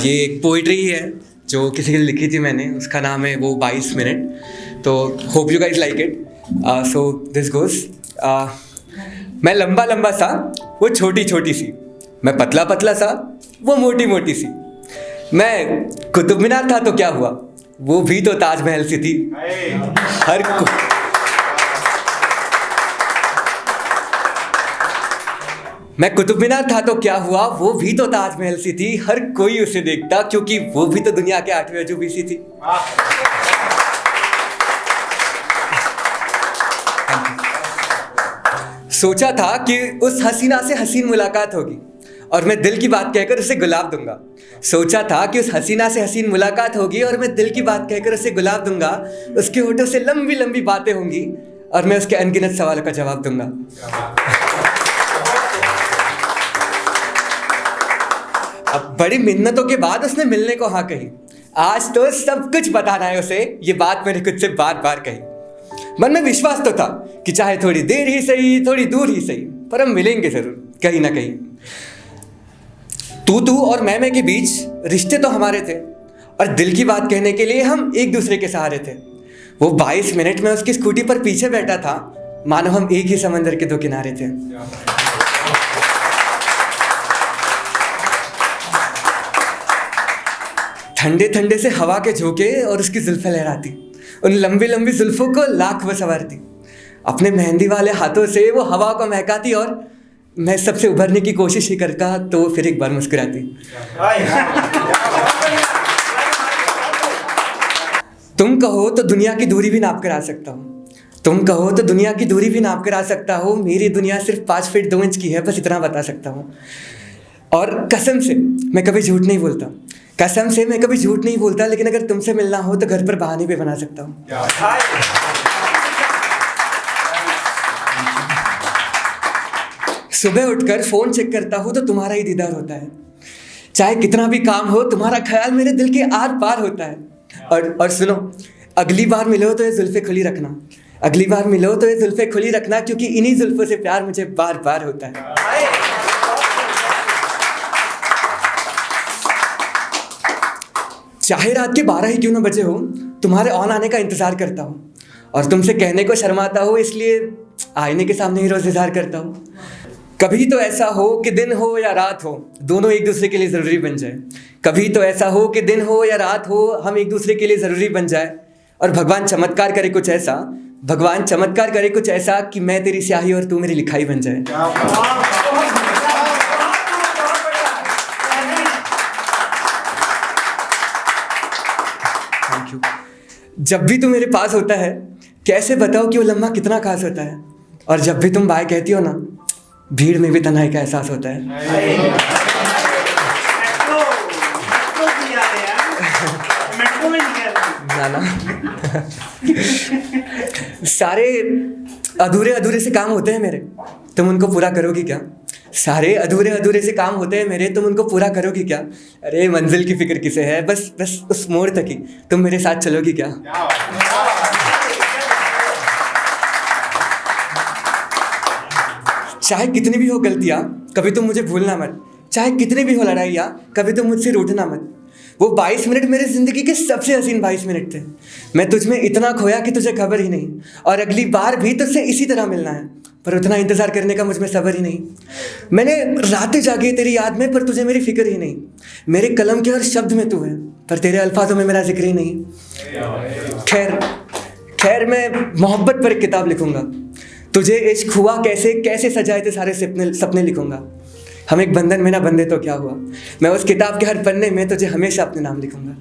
ये एक पोइट्री ही है जो किसी के लिए लिखी थी मैंने, उसका नाम है वो 22 मिनट। तो hope you guys like it. So this goes. मैं लंबा लंबा सा, वो छोटी छोटी सी। मैं पतला पतला सा, वो मोटी मोटी सी। मैं कुतुब मीनार था तो क्या हुआ, वो भी तो ताजमहल सी थी। मैं कुतुब मीनार था तो क्या हुआ, वो भी तो ताजमहल सी थी। हर कोई उसे देखता क्योंकि वो भी तो दुनिया के 8वें अजूबे सी थी। सोचा था कि उस हसीना से हसीन मुलाकात होगी और मैं दिल की बात कहकर उसे गुलाब दूंगा। सोचा था कि उस हसीना से हसीन मुलाकात होगी और मैं दिल की बात कहकर उसे गुलाब दूंगा। उसके होठों से लंबी लंबी बातें होंगी और मैं उसके अनगिनत सवालों का जवाब दूंगा। अब बड़ी मिन्नतों के बाद उसने मिलने को हाँ कही। आज तो सब कुछ बताना है उसे, ये बात मैंने खुद से बार बार कही। मन में विश्वास तो था कि चाहे थोड़ी देर ही सही, थोड़ी दूर ही सही, पर हम मिलेंगे जरूर कहीं ना कहीं। तू और मैं के बीच रिश्ते तो हमारे थे और दिल की बात कहने के लिए हम एक दूसरे के सहारे थे। वो 22 मिनट में उसकी स्कूटी पर पीछे बैठा था, मानो हम एक ही समंदर के दो किनारे थे। ठंडे ठंडे से हवा के झोंके और उसकी जुल्फें लहराती, उन लंबी लंबी जुल्फों को लाख वो संवारती। अपने मेहंदी वाले हाथों से वो हवा को महकाती और मैं सबसे उभरने की कोशिश ही करता तो फिर एक बार मुस्कुराती। तुम कहो तो दुनिया की दूरी भी नाप कर आ सकता हूँ। तुम कहो तो दुनिया की दूरी भी नाप कर आ सकता हूँ। मेरी दुनिया सिर्फ 5 फीट 2 इंच की है, बस इतना बता सकता हूँ। और कसम से मैं कभी झूठ नहीं बोलता, कसम से मैं कभी झूठ नहीं बोलता। लेकिन अगर तुमसे मिलना हो तो घर पर बहाने भी बना सकता हूँ। सुबह उठकर फोन चेक करता हूँ तो तुम्हारा ही दीदार होता है। चाहे कितना भी काम हो, तुम्हारा ख्याल मेरे दिल के आर पार होता है। और सुनो, अगली बार मिलो तो ये जुल्फे खुली रखना। अगली बार मिलो तो ये जुल्फे खुली रखना, क्योंकि इन्हीं जुल्फों से प्यार मुझे बार बार होता है। चाहे रात के 12 ही क्यों ना बजे हो, तुम्हारे ऑन आने का इंतजार करता हूँ। और तुमसे कहने को शर्माता हूँ, इसलिए आईने के सामने ही रोज इंतजार करता हूँ। कभी तो ऐसा हो कि दिन हो या रात हो, दोनों एक दूसरे के लिए ज़रूरी बन जाए। कभी तो ऐसा हो कि दिन हो या रात हो, हम एक दूसरे के लिए ज़रूरी बन जाए। और भगवान चमत्कार करे कुछ ऐसा, भगवान चमत्कार करे कुछ ऐसा कि मैं तेरी स्याही और तू मेरी लिखाई बन जाए। Thank you. जब भी तू मेरे पास होता है, कैसे बताओ कि वो लम्हा कितना खास होता है। और जब भी तुम बाय कहती हो ना, भीड़ में भी तन्हाई का एहसास होता है। ना सारे अधूरे अधूरे से काम होते हैं मेरे, तुम उनको पूरा करोगी क्या? सारे अधूरे अधूरे से काम होते हैं मेरे, तुम उनको पूरा करोगी क्या? अरे मंजिल की फिक्र किसे है, बस उस मोड़ तक ही तुम मेरे साथ चलोगी क्या? चाहे कितनी भी हो गलतियाँ, कभी तुम मुझे भूलना मत। चाहे कितनी भी हो लड़ाइयाँ, कभी तुम मुझसे रूठना मत। वो 22 मिनट मेरे ज़िंदगी के सबसे हसीन 22 मिनट थे। मैं तुझमें इतना खोया कि तुझे खबर ही नहीं, और अगली बार भी तुझसे इसी तरह मिलना है, पर उतना इंतज़ार करने का मुझमें सब्र ही नहीं। मैंने रातें जागी तेरी याद में, पर तुझे मेरी फिक्र ही नहीं। मेरे कलम के हर शब्द में तू है, पर तेरे अल्फाजों में मेरा जिक्र ही नहीं। खैर मैं मोहब्बत पर एक किताब लिखूंगा। तुझे इश्क हुआ कैसे कैसे सजाए थे सारे सपने लिखूंगा। हम एक बंधन में ना बंधे तो क्या हुआ, मैं उस किताब के हर पन्ने में तुझे हमेशा अपने नाम लिखूंगा।